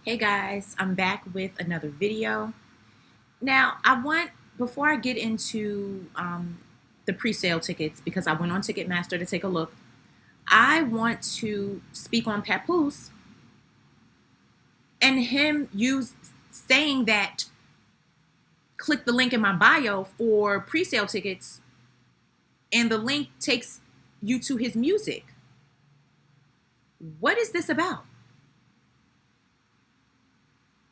Hey guys, I'm back with another video. Now, before I get into the pre-sale tickets, because I went on Ticketmaster to take a look, I want to speak on Papoose and saying that click the link in my bio for pre-sale tickets, and the link takes you to his music. What is this about?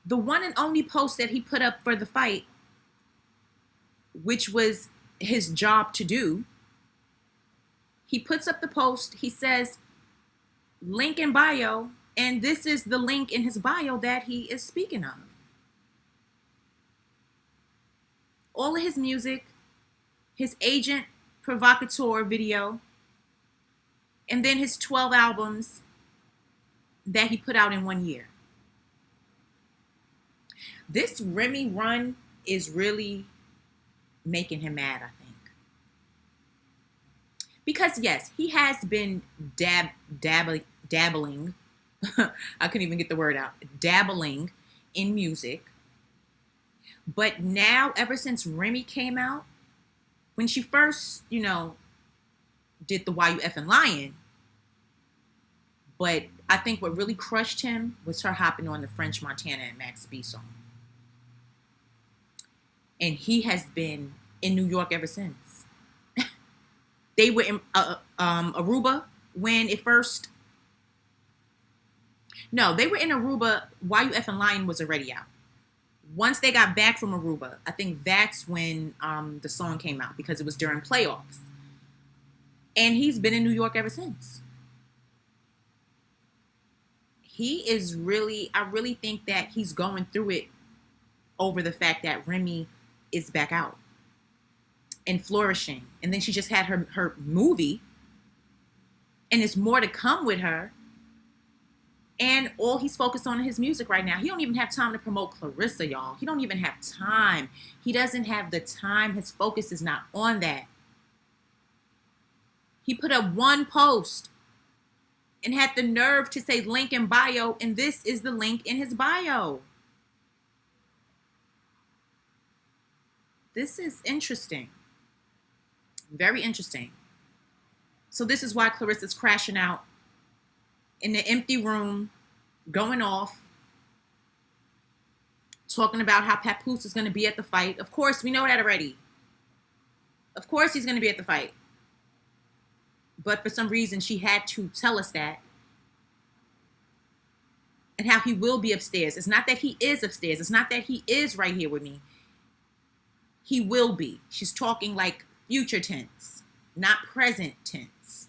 The one and only post that he put up for the fight, which was his job to do, he puts up the post. He says, link in bio, and this is the link in his bio that he is speaking of. All of his music, his agent provocateur video, and then his 12 albums that he put out in 1 year. This Remy run is really making him mad, I think. Because yes, he has been dabbling, I couldn't even get the word out, dabbling in music. But now, ever since Remy came out, when she first, did the Why You Effing Lying, but I think what really crushed him was her hopping on the French Montana and Max B song. And he has been in New York ever since. They were in Aruba when it first... No, they were in Aruba. Why You Effing Lying was already out. Once they got back from Aruba, I think that's when the song came out, because it was during playoffs. And he's been in New York ever since. I really think that he's going through it over the fact that Remy is back out and flourishing. And then she just had her movie, and there's more to come with her. And all he's focused on is his music right now. He don't even have time to promote Clarissa, y'all. He don't even have time. He doesn't have the time. His focus is not on that. He put up one post and had the nerve to say link in bio, and this is the link in his bio. This is interesting. Very interesting. So this is why Clarissa's crashing out in the empty room, going off, talking about how Papoose is going to be at the fight. Of course, we know that already. Of course he's going to be at the fight. But for some reason, she had to tell us that. And how he will be upstairs. It's not that he is upstairs. It's not that he is right here with me. He will be. She's talking like future tense, not present tense.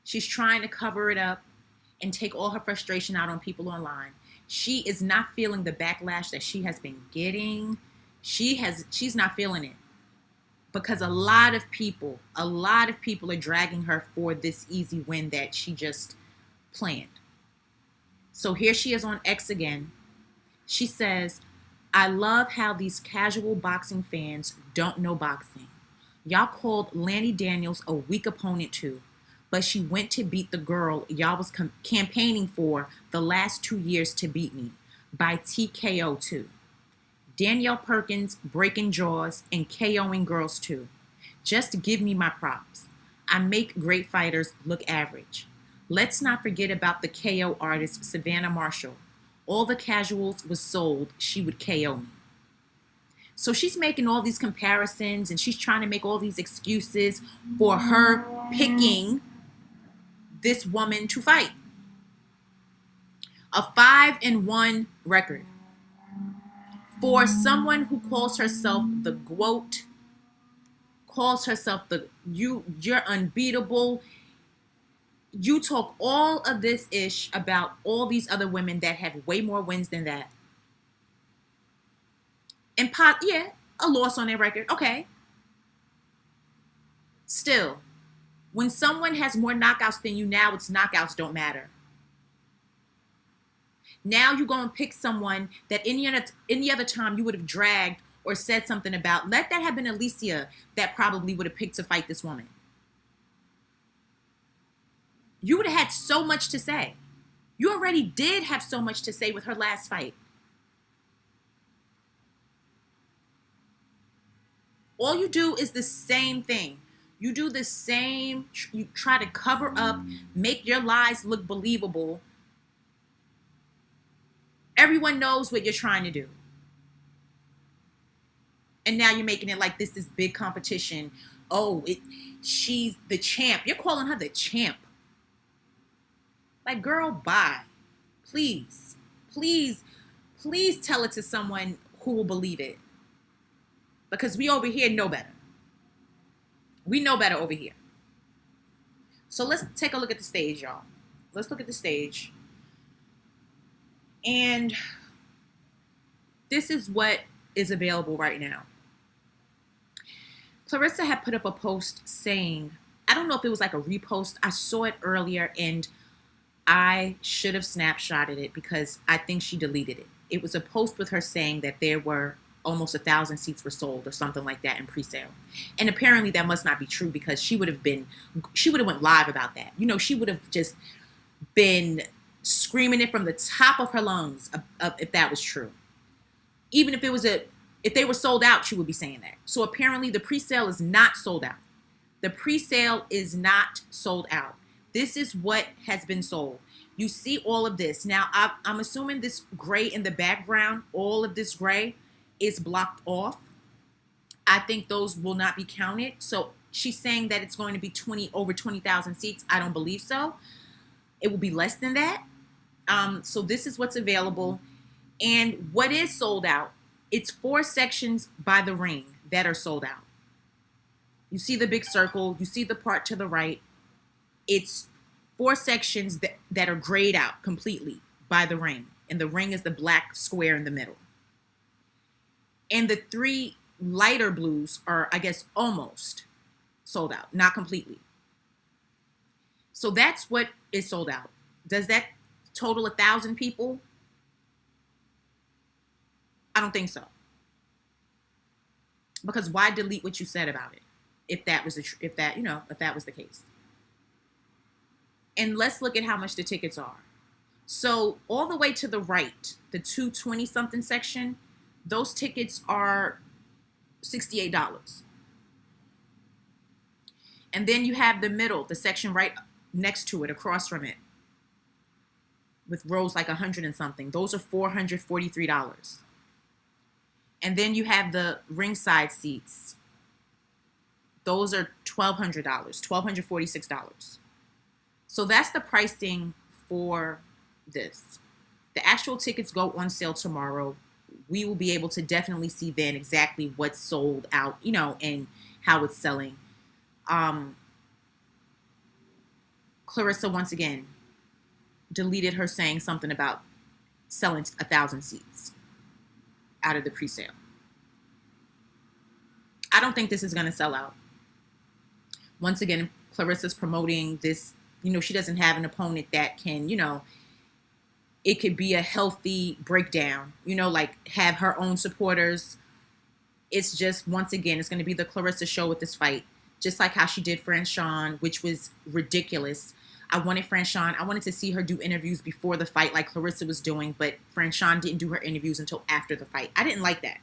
She's trying to cover it up and take all her frustration out on people online. She is not feeling the backlash that she has been getting. She's not feeling it. Because a lot of people are dragging her for this easy win that she just planned. So here she is on X again. She says, I love how these casual boxing fans don't know boxing. Y'all called Lanny Daniels a weak opponent too, but she went to beat the girl y'all was campaigning for the last 2 years to beat me by TKO too. Danielle Perkins breaking jaws and KOing girls too. Just give me my props. I make great fighters look average. Let's not forget about the KO artist Savannah Marshall. All the casuals was sold, she would KO me. So she's making all these comparisons, and she's trying to make all these excuses for her picking this woman to fight. A 5-1 record. For someone who calls herself the GOAT, calls herself you're unbeatable. You talk all of this ish about all these other women that have way more wins than that. And a loss on their record. Okay. Still, when someone has more knockouts than you, now it's knockouts don't matter. Now you're going to pick someone that any other time you would have dragged or said something about. Let that have been Alicia that probably would have picked to fight this woman. You would have had so much to say. You already did have so much to say with her last fight. All you do is the same thing. You do the same, you try to cover up, make your lies look believable. Everyone knows what you're trying to do. And now you're making it like this big competition. Oh, she's the champ. You're calling her the champ. Like, girl, bye. Please, please, please tell it to someone who will believe it. Because we over here know better. We know better over here. So let's take a look at the stage, y'all. Let's look at the stage. And this is what is available right now. Clarissa had put up a post saying, I don't know if it was like a repost. I saw it earlier and I should have snapshotted it because I think she deleted it. It was a post with her saying that there were almost 1,000 seats were sold or something like that in pre-sale. And apparently that must not be true because she would have went live about that. You know, she would have just been screaming it from the top of her lungs if that was true. Even if if they were sold out, she would be saying that. So apparently the pre-sale is not sold out. The pre-sale is not sold out. This is what has been sold. You see all of this. Now, I'm assuming this gray in the background, all of this gray is blocked off. I think those will not be counted. So she's saying that it's going to be over 20,000 seats. I don't believe so. It will be less than that. So this is what's available. And what is sold out, it's 4 sections by the ring that are sold out. You see the big circle. You see the part to the right. It's 4 sections that are grayed out completely by the ring. And the ring is the black square in the middle. And the 3 lighter blues are, I guess, almost sold out, not completely. So that's what is sold out. Does that total 1,000 people? I don't think so. Because why delete what you said about it if that was if that was the case? And let's look at how much the tickets are. So all the way to the right, the 220 something section, those tickets are $68. And then you have the middle, the section right next to it, across from it, with rows like 100 and something. Those are $443. And then you have the ringside seats. Those are $1,200, $1,246. So that's the pricing for this. The actual tickets go on sale tomorrow. We will be able to definitely see then exactly what's sold out, and how it's selling. Clarissa, once again, deleted her saying something about selling 1,000 seats out of the pre-sale. I don't think this is going to sell out. Once again, Clarissa's promoting this. She doesn't have an opponent that can, it could be a healthy breakdown, like have her own supporters. It's just, once again, it's going to be the Clarissa show with this fight. Just like how she did Franchon, which was ridiculous. I wanted to see her do interviews before the fight like Clarissa was doing, but Franchon didn't do her interviews until after the fight. I didn't like that.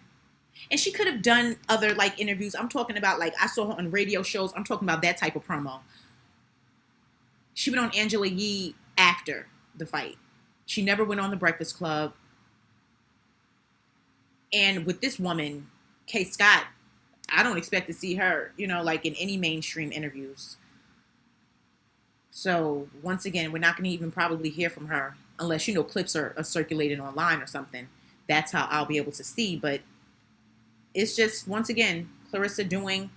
And she could have done other interviews. I'm talking about I saw her on radio shows. I'm talking about that type of promo. She went on Angela Yee after the fight. She never went on The Breakfast Club. And with this woman, Kay Scott, I don't expect to see her, in any mainstream interviews. So once again, we're not going to even probably hear from her unless, clips are circulated online or something. That's how I'll be able to see. But it's just, once again, Clarissa doing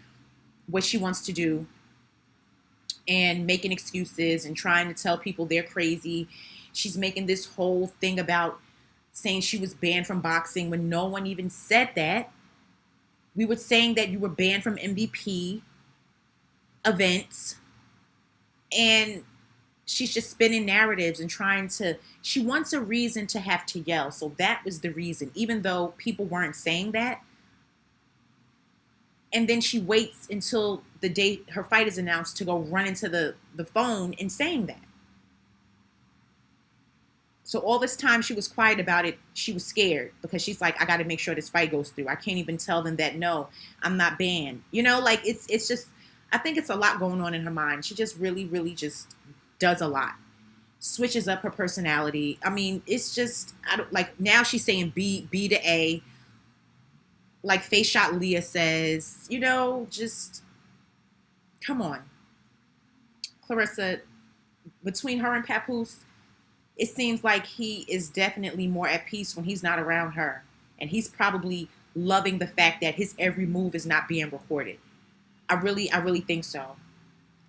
what she wants to do and making excuses and trying to tell people they're crazy. She's making this whole thing about saying she was banned from boxing when no one even said that. We were saying that you were banned from MVP events. And she's just spinning narratives and she wants a reason to have to yell. So that was the reason, even though people weren't saying that. And then she waits until the day her fight is announced to go run into the phone and saying that. So all this time she was quiet about it, she was scared because she's like, I got to make sure this fight goes through. I can't even tell them that, no, I'm not banned. You know, like it's just, I think it's a lot going on in her mind. She just really, really just does a lot. Switches up her personality. I mean, it's just, I don't like, now she's saying B to A. Like Face Shot Leah says, you know, just come on. Clarissa, between her and Papoose, it seems like he is definitely more at peace when he's not around her. And he's probably loving the fact that his every move is not being recorded. I really think so.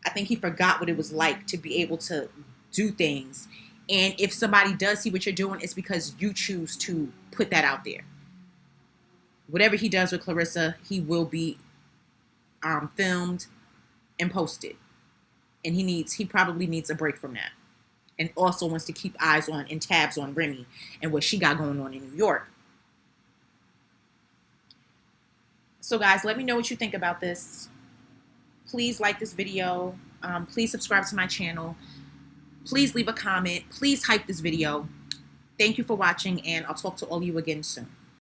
I think he forgot what it was like to be able to do things. And if somebody does see what you're doing, it's because you choose to put that out there. Whatever he does with Clarissa, he will be filmed and posted. And he probably needs a break from that. And also wants to keep eyes on and tabs on Remy and what she got going on in New York. So guys, let me know what you think about this. Please like this video. Please subscribe to my channel. Please leave a comment. Please hype this video. Thank you for watching, and I'll talk to all of you again soon.